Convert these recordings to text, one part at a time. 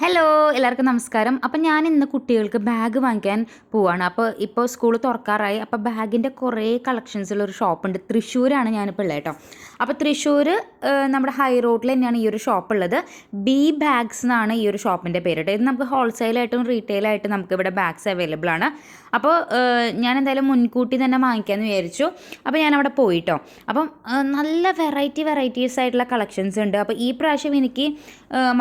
Hello എല്ലാവർക്കും നമസ്കാരം. അപ്പം ഞാൻ ഇന്ന് കുട്ടികൾക്ക് ബാഗ് വാങ്ങിക്കാൻ പോവാണ്. ഇപ്പോൾ സ്കൂൾ തുറക്കാറായി. അപ്പോൾ ബാഗിൻ്റെ കുറേ കളക്ഷൻസുള്ളൊരു ഷോപ്പുണ്ട്. തൃശ്ശൂരാണ് ഞാനിപ്പോൾ ഉള്ളത് കേട്ടോ. അപ്പോൾ തൃശ്ശൂർ നമ്മുടെ ഹൈ റോഡിൽ തന്നെയാണ് ഈ ഒരു ഷോപ്പ് ഉള്ളത്. ബി ബാഗ്സ് എന്നാണ് ഈ ഒരു ഷോപ്പിൻ്റെ പേര് കേട്ടോ. ഇത് നമുക്ക് ഹോൾസെയിലായിട്ടും റീറ്റെയിലായിട്ടും നമുക്ക് ഇവിടെ ബാഗ്സ് അവൈലബിൾ ആണ്. അപ്പോൾ ഞാൻ എന്തായാലും മുൻകൂട്ടി തന്നെ വാങ്ങിക്കാമെന്ന് വിചാരിച്ചു. അപ്പോൾ ഞാനവിടെ പോയിട്ടോ. അപ്പം നല്ല വെറൈറ്റീസ് ആയിട്ടുള്ള കളക്ഷൻസ് ഉണ്ട്. അപ്പോൾ ഈ പ്രാവശ്യം എനിക്ക്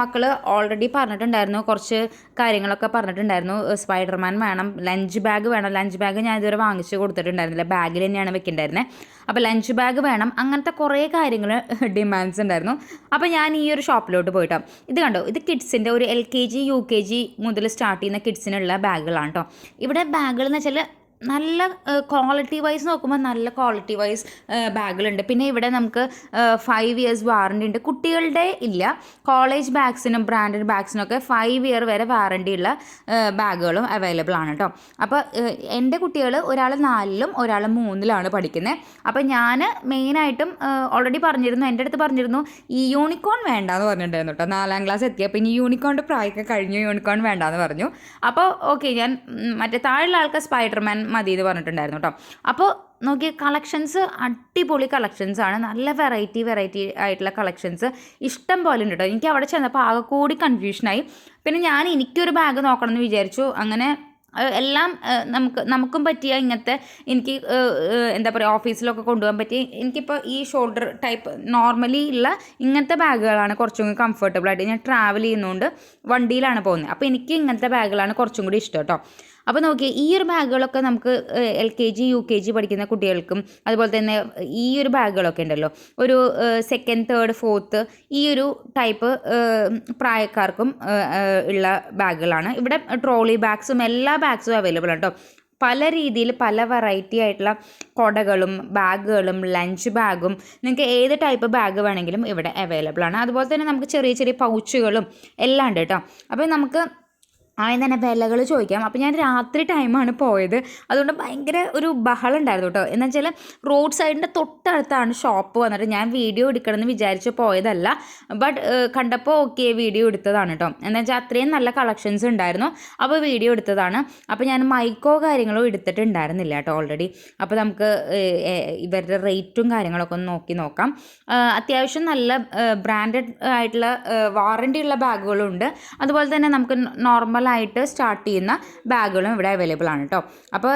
മക്കൾ ഓൾറെഡി പറഞ്ഞിട്ടുണ്ടായിരുന്നു, കുറച്ച് കാര്യങ്ങളൊക്കെ പറഞ്ഞിട്ടുണ്ടായിരുന്നു. സ്പൈഡർമാൻ വേണം, ലഞ്ച് ബാഗ് വേണം. ലഞ്ച് ബാഗ് ഞാൻ ഇതുവരെ വാങ്ങിച്ച് കൊടുത്തിട്ടുണ്ടായിരുന്നില്ല, ബാഗിൽ തന്നെയാണ് വെക്കുന്നുണ്ടായിരുന്നത്. അപ്പോൾ ലഞ്ച് ബാഗ് വേണം, അങ്ങനത്തെ കുറേ കാര്യങ്ങൾ ഡിമാൻഡ്സ് ഉണ്ടായിരുന്നു. അപ്പോൾ ഞാൻ ഈ ഒരു ഷോപ്പിലോട്ട് പോയിട്ടോ. ഇത് കണ്ടോ, ഇത് കിഡ്സിൻ്റെ ഒരു LKG UKG മുതൽ സ്റ്റാർട്ട് ചെയ്യുന്ന കിഡ്സിനുള്ള ബാഗുകളാണ് കേട്ടോ. ഇവിടെ ബാഗുകൾ എന്ന് വെച്ചാൽ നല്ല ക്വാളിറ്റി വൈസ് നോക്കുമ്പോൾ നല്ല ക്വാളിറ്റി വൈസ് ബാഗുകളുണ്ട്. പിന്നെ ഇവിടെ നമുക്ക് 5 years വാറണ്ടി ഉണ്ട്. കുട്ടികളുടെ ഇല്ല, കോളേജ് ബാഗ്സിനും ബ്രാൻഡഡ് ബാഗ്സിനൊക്കെ 5 year വരെ വാറണ്ടി ഉള്ള ബാഗുകളും അവൈലബിൾ ആണ് കേട്ടോ. അപ്പോൾ എൻ്റെ കുട്ടികൾ ഒരാൾ 4ലും ഒരാൾ 3ലാണ് പഠിക്കുന്നത്. അപ്പോൾ ഞാൻ മെയിനായിട്ടും ഓൾറെഡി പറഞ്ഞിരുന്നു, എൻ്റെ അടുത്ത് പറഞ്ഞിരുന്നു ഈ യൂണിക്കോൺ വേണ്ടാന്ന് പറഞ്ഞിട്ടുണ്ടായിരുന്നു കേട്ടോ. 4ാം ക്ലാസ് എത്തിയപ്പോൾ ഇനി യൂണിക്കോണിൻ്റെ പ്രായമൊക്കെ കഴിഞ്ഞു, യൂണിക്കോൺ വേണ്ടാന്ന് പറഞ്ഞു. അപ്പോൾ ഓക്കെ, ഞാൻ മറ്റേ താഴെയുള്ള ആൾക്ക് സ്പൈഡർമാൻ മതി എന്ന് പറഞ്ഞിട്ടുണ്ടായിരുന്നു കേട്ടോ. അപ്പോൾ നോക്കിയ കളക്ഷൻസ് അടിപൊളി കളക്ഷൻസാണ്. നല്ല വെറൈറ്റി ആയിട്ടുള്ള കളക്ഷൻസ് ഇഷ്ടം പോലെ ഉണ്ട് കേട്ടോ. എനിക്ക് അവിടെ ചെന്നപ്പോൾ ആകെ കൂടി കൺഫ്യൂഷനായി. പിന്നെ എനിക്കൊരു ബാഗ് നോക്കണം എന്ന് വിചാരിച്ചു. അങ്ങനെ എല്ലാം നമുക്കും പറ്റിയ ഇങ്ങനത്തെ, എനിക്ക് എന്താ പറയുക, ഓഫീസിലൊക്കെ കൊണ്ടുപോകാൻ പറ്റിയ, എനിക്കിപ്പോൾ ഈ ഷോൾഡർ ടൈപ്പ് നോർമലി ഉള്ള ഇങ്ങനത്തെ ബാഗുകളാണ് കുറച്ചും കൂടി കംഫർട്ടബിൾ ആയിട്ട്. ഞാൻ ട്രാവൽ ചെയ്യുന്നതുകൊണ്ട് വണ്ടിയിലാണ് പോകുന്നത്. അപ്പോൾ എനിക്ക് ഇങ്ങനത്തെ ബാഗുകളാണ് കുറച്ചും കൂടി ഇഷ്ടം കേട്ടോ. അപ്പോൾ നോക്കിയേ, ഈ ഒരു ബാഗുകളൊക്കെ നമുക്ക് LKG UKG പഠിക്കുന്ന കുട്ടികൾക്കും അതുപോലെ തന്നെ ഈ ഒരു ബാഗുകളൊക്കെ ഉണ്ടല്ലോ, ഒരു 2nd 3rd 4th ഈ ഒരു ടൈപ്പ് പ്രായക്കാർക്കും ഉള്ള ബാഗുകളാണ്. ഇവിടെ ട്രോളി ബാഗ്സും എല്ലാ ബാഗ്സും അവൈലബിൾ ആണ് കേട്ടോ. പല രീതിയിൽ പല വെറൈറ്റി ആയിട്ടുള്ള കുടകളും ബാഗുകളും ലഞ്ച് ബാഗും, നിങ്ങൾക്ക് ഏത് ടൈപ്പ് ബാഗ് വേണമെങ്കിലും ഇവിടെ അവൈലബിൾ ആണ്. അതുപോലെ തന്നെ നമുക്ക് ചെറിയ പൗച്ചുകളും എല്ലാം ഉണ്ട് കേട്ടോ. അപ്പോൾ നമുക്ക് ആദ്യം തന്നെ വിലകൾ ചോദിക്കാം. അപ്പോൾ ഞാൻ രാത്രി ടൈമാണ് പോയത്, അതുകൊണ്ട് ഭയങ്കര ഒരു ബഹളം ഉണ്ടായിരുന്നു കേട്ടോ. എന്ന് വെച്ചാൽ റോഡ് സൈഡിൻ്റെ തൊട്ടടുത്താണ് ഷോപ്പ് വന്നിട്ട്. ഞാൻ വീഡിയോ എടുക്കണമെന്ന് വിചാരിച്ച് പോയതല്ല, ബട്ട് കണ്ടപ്പോൾ ഓക്കെ വീഡിയോ എടുത്തതാണ് കേട്ടോ. എന്ന് വെച്ചാൽ അത്രയും നല്ല കളക്ഷൻസ് ഉണ്ടായിരുന്നു, അപ്പോൾ വീഡിയോ എടുത്തതാണ്. അപ്പോൾ ഞാൻ മൈക്കോ കാര്യങ്ങളോ എടുത്തിട്ടുണ്ടായിരുന്നില്ല കേട്ടോ ഓൾറെഡി. അപ്പോൾ നമുക്ക് ഇവരുടെ റേറ്റും കാര്യങ്ങളൊക്കെ ഒന്ന് നോക്കാം. അത്യാവശ്യം നല്ല ബ്രാൻഡഡ് ആയിട്ടുള്ള വാറണ്ടി ഉള്ള ബാഗുകളുണ്ട്. അതുപോലെ തന്നെ നമുക്ക് നോർമലായിട്ട് സ്റ്റാർട്ട് ചെയ്യുന്ന ബാഗുകളും ഇവിടെ അവൈലബിൾ ആണ് കേട്ടോ. അപ്പോൾ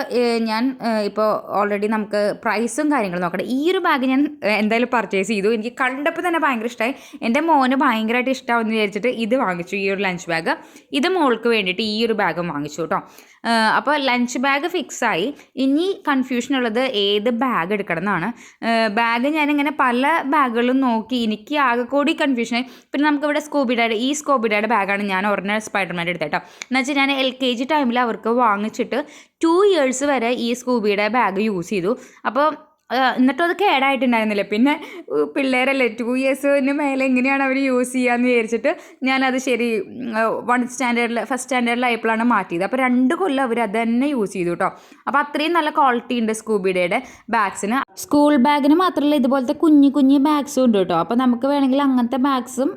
ഞാൻ ഇപ്പോൾ ഓൾറെഡി നമുക്ക് പ്രൈസും കാര്യങ്ങളും നോക്കട്ടെ. ഈ ഒരു ബാഗ് ഞാൻ എന്തായാലും പർച്ചേസ് ചെയ്തു. എനിക്ക് കണ്ടപ്പോൾ തന്നെ ഭയങ്കര ഇഷ്ടമായി. എൻ്റെ മോന് ഭയങ്കരമായിട്ട് ഇഷ്ടമാവെന്ന് വിചാരിച്ചിട്ട് ഇത് വാങ്ങിച്ചു, ഈ ഒരു ലഞ്ച് ബാഗ്. ഇത് മോൾക്ക് വേണ്ടിയിട്ട് ഈ ഒരു ബാഗും വാങ്ങിച്ചു കേട്ടോ. അപ്പോൾ ലഞ്ച് ബാഗ് ഫിക്സായി. ഇനി കൺഫ്യൂഷൻ ഉള്ളത് ഏത് ബാഗ് എടുക്കണം എന്നാണ്. ബാഗ് ഞാനിങ്ങനെ പല ബാഗുകളും നോക്കി, എനിക്ക് ആകെ കൂടി കൺഫ്യൂഷനായി. പിന്നെ നമുക്കിവിടെ സ്കൂബിഡയുടെ ബാഗാണ് ഞാൻ ഒറിജിനൽ സ്പൈഡർമാൻ്റെ എടുത്തത് കേട്ടോ. എന്നുവെച്ചാൽ ഞാൻ LKG ടൈമിൽ അവർക്ക് വാങ്ങിച്ചിട്ട് 2 years വരെ ഈ സ്കൂബിയുടെ ബാഗ് യൂസ് ചെയ്തു. അപ്പോൾ എന്നിട്ടും അത് കേടായിട്ടുണ്ടായിരുന്നില്ല. പിന്നെ പിള്ളേരല്ലേ, 2 yearsന് മേലെ എങ്ങനെയാണ് അവർ യൂസ് ചെയ്യാമെന്ന് വിചാരിച്ചിട്ട് ഞാനത് ശരി 1st സ്റ്റാൻഡേർഡിലായപ്പോഴാണ് മാറ്റിയത്. അപ്പോൾ 2 കൊല്ലം അവർ അത് തന്നെ യൂസ് ചെയ്തു കേട്ടോ. അപ്പോൾ അത്രയും നല്ല ക്വാളിറ്റി ഉണ്ട് സ്കൂബിഡയുടെ ബാഗ്സിന്. സ്കൂൾ ബാഗിന് മാത്രമല്ല, ഇതുപോലത്തെ കുഞ്ഞു ബാഗ്സും ഉണ്ട് കേട്ടോ. അപ്പോൾ നമുക്ക് വേണമെങ്കിൽ അങ്ങനത്തെ ബാഗ്സും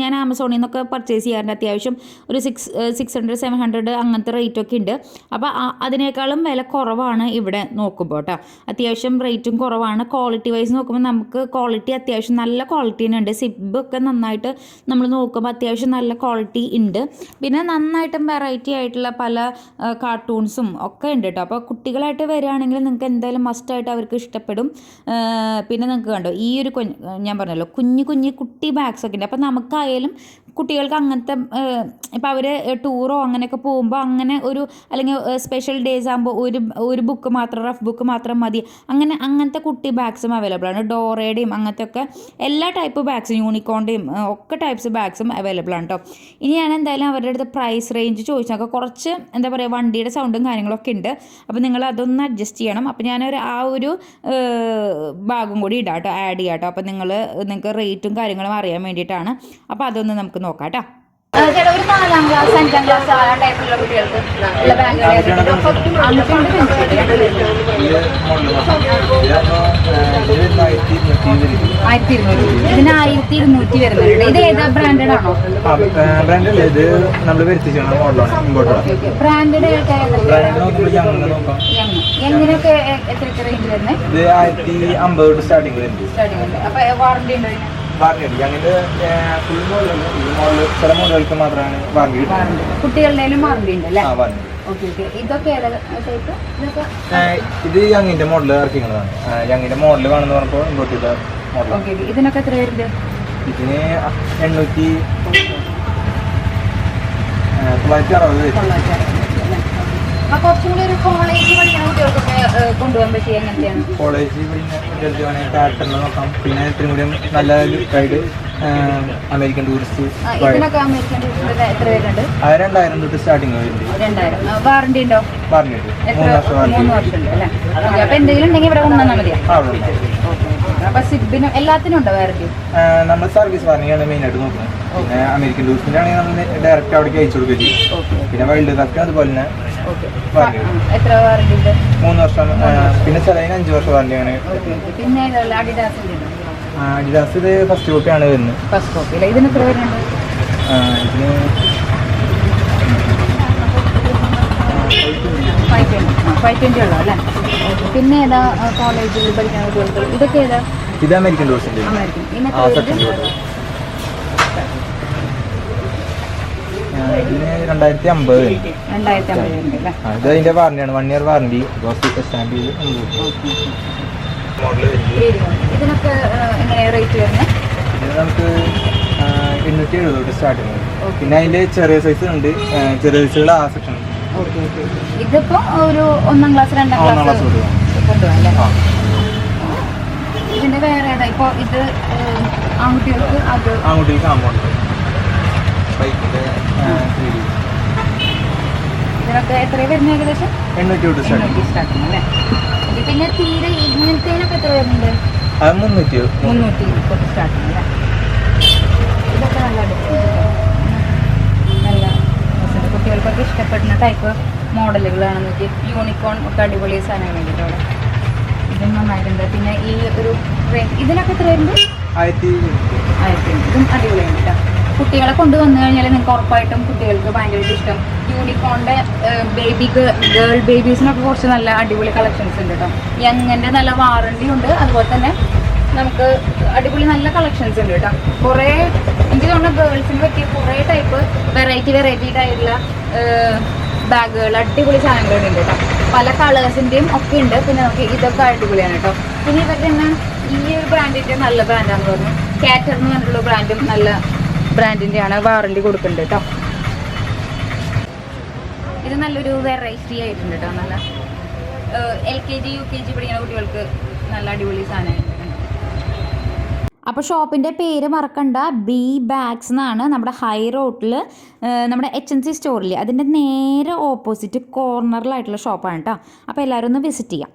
ഞാൻ ആമസോണിൽ നിന്നൊക്കെ പർച്ചേസ് ചെയ്യാറുണ്ട്. അത്യാവശ്യം ഒരു 600 700 അങ്ങനത്തെ റേറ്റൊക്കെ ഉണ്ട്. അപ്പോൾ അതിനേക്കാളും വില കുറവാണ് ഇവിടെ നോക്കുമ്പോൾ കേട്ടോ. അത്യാവശ്യം റേറ്റും കുറവാണ്. ക്വാളിറ്റി വൈസ് നോക്കുമ്പോൾ നമുക്ക് ക്വാളിറ്റി അത്യാവശ്യം നല്ല ക്വാളിറ്റി തന്നെ ഉണ്ട്. സിബൊക്കെ നന്നായിട്ട് നമ്മൾ നോക്കുമ്പോൾ അത്യാവശ്യം നല്ല ക്വാളിറ്റി ഉണ്ട്. പിന്നെ നന്നായിട്ടും വെറൈറ്റി ആയിട്ടുള്ള പല കാർട്ടൂൺസും ഒക്കെ ഉണ്ട് കേട്ടോ. അപ്പോൾ കുട്ടികളായിട്ട് വരികയാണെങ്കിൽ നിങ്ങൾക്ക് എന്തായാലും മസ്റ്റായിട്ട് അവർക്ക് ഇഷ്ടപ്പെടും. പിന്നെ നിങ്ങൾക്ക് കണ്ടോ, ഈ ഒരു ഞാൻ പറഞ്ഞല്ലോ കുട്ടി ബാഗ്സ് ഒക്കെ ഉണ്ട്. അപ്പോൾ നമുക്കായാലും കുട്ടികൾക്ക് അങ്ങനത്തെ ഇപ്പോൾ അവർ ടൂറോ അങ്ങനെയൊക്കെ പോകുമ്പോൾ അങ്ങനെ അല്ലെങ്കിൽ സ്പെഷ്യൽ ഡേയ്സ് ആകുമ്പോൾ ഒരു ബുക്ക് മാത്രം, റഫ് ബുക്ക് മാത്രം മതി, അങ്ങനത്തെ കുട്ടി ബാഗ്സും അവൈലബിൾ ആണ്. ഡോറയുടെയും അങ്ങനത്തെ ഒക്കെ എല്ലാ ടൈപ്പ് ബാഗ്സും, യൂണിക്കോണിൻ്റെയും ഒക്കെ ടൈപ്സ് ബാഗ്സും അവൈലബിൾ ആണ് കേട്ടോ. ഇനി ഞാൻ എന്തായാലും അവരുടെ അടുത്ത് പ്രൈസ് റേഞ്ച് ചോദിച്ചാൽ കുറച്ച് എന്താ പറയുക, വണ്ടിയുടെ സൗണ്ടും കാര്യങ്ങളൊക്കെ ഉണ്ട്. അപ്പോൾ നിങ്ങൾ അതൊന്ന് അഡ്ജസ്റ്റ് ചെയ്യണം. അപ്പോൾ ഞാനൊരു ഭാഗം കൂടി ഇടാം കേട്ടോ, ആഡ് ചെയ്യാം കേട്ടോ. അപ്പോൾ നിങ്ങൾക്ക് റേറ്റും കാര്യങ്ങളും അറിയാൻ വേണ്ടിയിട്ടാണ്. അപ്പോൾ അതൊന്ന് നമുക്ക് നോക്കാം കേട്ടോ. ചേട്ടാ, ഒരു 4ാം ക്ലാസ് 5ാം ക്ലാസ് ആ ടൈപ്പിലുള്ള കുട്ടികൾക്ക് ഉള്ള ബാഗുകൾ ഇതിന് 1200 വരുന്നുണ്ട്. ഇത് ഏതാ ബ്രാൻഡഡ് ആണോ? ബ്രാൻഡഡ് എങ്ങനെയൊക്കെ എത്ര റേഞ്ച് വരുന്നത്? ഇത് 1050 സ്റ്റാർട്ടിംഗ് വരുന്നത്. അപ്പൊ വാറണ്ടി ഉണ്ടോ? വാറണ്ടി ഫുൾ മോഡലല്ല, ഈ മോഡൽ ചില മോഡലുകൾക്ക് മാത്രമാണ് വാറണ്ടി. കുട്ടികളുടെ വാറണ്ടി ഉണ്ട് അല്ലേ? ഇതൊക്കെ ഇത് യങ്ങിന്റെ മോഡൽ ഇറക്കിക്കുന്നതാണ്. യങ്ങിന്റെ മോഡൽ വേണമെന്ന് പറഞ്ഞപ്പോൾ ഇമ്പോർട്ട് ചെയ്ത മോഡൽ. ഇതിനൊക്കെ എത്ര വരുന്നത്? ഇതിന് 960 കുറച്ചുകൂടി ഒരു കോളേജ് പഠിക്കുന്ന കുട്ടികൾക്കൊക്കെ കൊണ്ടുപോകാൻ പറ്റിയ എങ്ങനെയാണ്? കോളേജ് പഠിക്കുന്ന കുട്ടികൾക്ക് വേണമെങ്കിൽ പാറ്റേൺ നോക്കാം. പിന്നെ ഇത്രയും കൂടി നല്ല ഗൈഡ് അമേരിക്കൻ ടൂറിസ്റ്റ്. ഇതിനൊക്കെ അമേരിക്കൻ ടൂറിസ്റ്റ് എത്ര വരുന്നുണ്ട്? 2000 തൊട്ട് സ്റ്റാർട്ടിങ് വരുന്നുണ്ട്. 2000 വാറണ്ടി ഉണ്ടോ? വാറണ്ടി ഉണ്ട്, 3 വർഷം വാറണ്ടി. 3 വർഷം ഉണ്ട് അല്ലേ? അപ്പൊ എന്തെങ്കിലും ഉണ്ടെങ്കിൽ ഇവിടെ കൊണ്ടുവന്നാൽ മതിയോ? അപ്പൊ സിബിനും എല്ലാത്തിനും ഉണ്ടോ വാറണ്ടി? നമ്മൾ സർവീസ് വാറണ്ടിയാണ് മെയിൻ ആയിട്ട് നോക്കുന്നത്. പിന്നെ അമേരിക്കൻ ടൂറിസ്റ്റിന്റെ ആണെങ്കിൽ നമ്മൾ ഡയറക്റ്റ് അവിടേക്ക് അയച്ചു കൊടുക്കുക ചെയ്യും. പിന്നെ വൈൽഡ് കാർക്ക് അതുപോലെ തന്നെ എത്ര വാറണ്ടി ഉണ്ട്? 3 വർഷം. പിന്നെ ചിലതിന് 5 വർഷം വാറണ്ടി അങ്ങനെ. പിന്നെ അഡിഡാസ് ഇത് ഫസ്റ്റ് കോപ്പിയാണ് വരുന്നത്. ഫസ്റ്റ് കോപ്പി അല്ലേ? ഇതിന് എത്ര വരുന്നുണ്ട്? ഇതിന് 520 ഉള്ളൂ അല്ലേ? പിന്നെ ഏതാ കോളേജിൽ പഠിക്കുന്ന കുട്ടികൾക്ക്? ഇതൊക്കെ ഏതാ? ഇത് അമേരിക്കൻ ടൂറിസ്റ്റിന്റെ. അമേരിക്കൻ. ഇതിന് 2050 ഉണ്ട് അല്ലേ? ഇത് അതിന്റെ വാറണ്ടിയാണ്, 1 ഇയർ വാറണ്ടി. സ്റ്റാമ്പ് ചെയ്ത് ഇതിനൊക്കെ എങ്ങനെയാ റേറ്റ് വരുന്നത്? ഇത് നമുക്ക് 870 തൊട്ട് സ്റ്റാർട്ടിങ്. പിന്നെ അതിന്റെ ചെറിയ സൈസ് ഉണ്ട്, ചെറിയ സൈസുള്ള ആ സെക്ഷൻ. ഇതിപ്പോ ഒരു 1ാം ക്ലാസ് 2ാം ക്ലാസ് കൊണ്ടുപോകാം അല്ലേ? ഇതിന്റെ വേറെ ഏതാ? ഇപ്പൊ ഇത് ആൺകുട്ടികൾക്ക് ആകുമ്പോൾ ഇതിനൊക്കെ എത്രയാണ് വരുന്നത്? ഏകദേശം 800 സ്റ്റാർട്ടിങ് അല്ലേ? പിന്നെ തീരെ ഇങ്ങനത്തേനൊക്കെ എത്ര വരുന്നുണ്ട്? 300 സ്റ്റാർട്ടിങ് അല്ലേ? ഇതൊക്കെ നല്ല നല്ല കുട്ടികൾക്കൊക്കെ ഇഷ്ടപ്പെടുന്ന ടൈപ്പ് മോഡലുകളാണ്. നോക്കി യൂണിക്കോൺ ഒക്കെ അടിപൊളി സാധനങ്ങൾ വേണ്ടിയിട്ട് അവിടെ ഇതും നന്നായിട്ടുണ്ട്. പിന്നെ ഈ ഒരു ഇതിനൊക്കെ എത്ര വരുന്നത്? 1000. ഇതും അടിപൊളിയാണ് കേട്ടോ. കുട്ടികളെ കൊണ്ടുവന്നു കഴിഞ്ഞാൽ നിങ്ങൾക്ക് ഉറപ്പായിട്ടും കുട്ടികൾക്ക് ഭയങ്കരമായിട്ട് ഇഷ്ടം. യൂണിക്കോണിൻ്റെ ഗേൾ ബേബീസിനൊക്കെ കുറച്ച് നല്ല അടിപൊളി കളക്ഷൻസ് ഉണ്ട് കേട്ടോ. യങ്ങിൻ്റെ നല്ല വാറണ്ടി ഉണ്ട്. അതുപോലെ തന്നെ നമുക്ക് അടിപൊളി നല്ല കളക്ഷൻസ് ഉണ്ട് കേട്ടോ. കുറേ എനിക്ക് തോന്നുന്നു ഗേൾസിന് പറ്റിയ കുറേ ടൈപ്പ് വെറൈറ്റി ആയിട്ടുള്ള ബാഗുകൾ അടിപൊളി സാധനങ്ങളുണ്ട് കേട്ടോ. പല കളേഴ്സിൻ്റെയും ഒക്കെ ഉണ്ട്. പിന്നെ നമുക്ക് ഇതൊക്കെ അടിപൊളിയാണ് കേട്ടോ. പിന്നെ ഇവരുടെ തന്നെ ഈ ഒരു ബ്രാൻഡിൻ്റെ നല്ല ബ്രാൻഡാണെന്ന് പറഞ്ഞു. കാറ്റർ എന്ന് പറഞ്ഞിട്ടുള്ള ബ്രാൻഡും നല്ല ബ്രാൻഡിൻ്റെ ആണ്. വാറണ്ടി കൊടുക്കുന്നുണ്ട് കേട്ടോ. ഇത് നല്ലൊരു വെറൈറ്റി ആയിട്ടുണ്ട് കേട്ടോ. നല്ല LKG UKG പഠിക്കുന്ന കുട്ടികൾക്ക് നല്ല അടിപൊളി സാധനമായിട്ടുണ്ട്. അപ്പോൾ ഷോപ്പിൻ്റെ പേര് മറക്കണ്ട, ബി ബാഗ്സ് എന്നാണ്. നമ്മുടെ ഹൈ റോഡിൽ നമ്മുടെ HNC സ്റ്റോറിൽ അതിൻ്റെ നേരെ ഓപ്പോസിറ്റ് കോർണറിലായിട്ടുള്ള ഷോപ്പാണ് കേട്ടോ. അപ്പോൾ എല്ലാവരും ഒന്ന് വിസിറ്റ് ചെയ്യാം.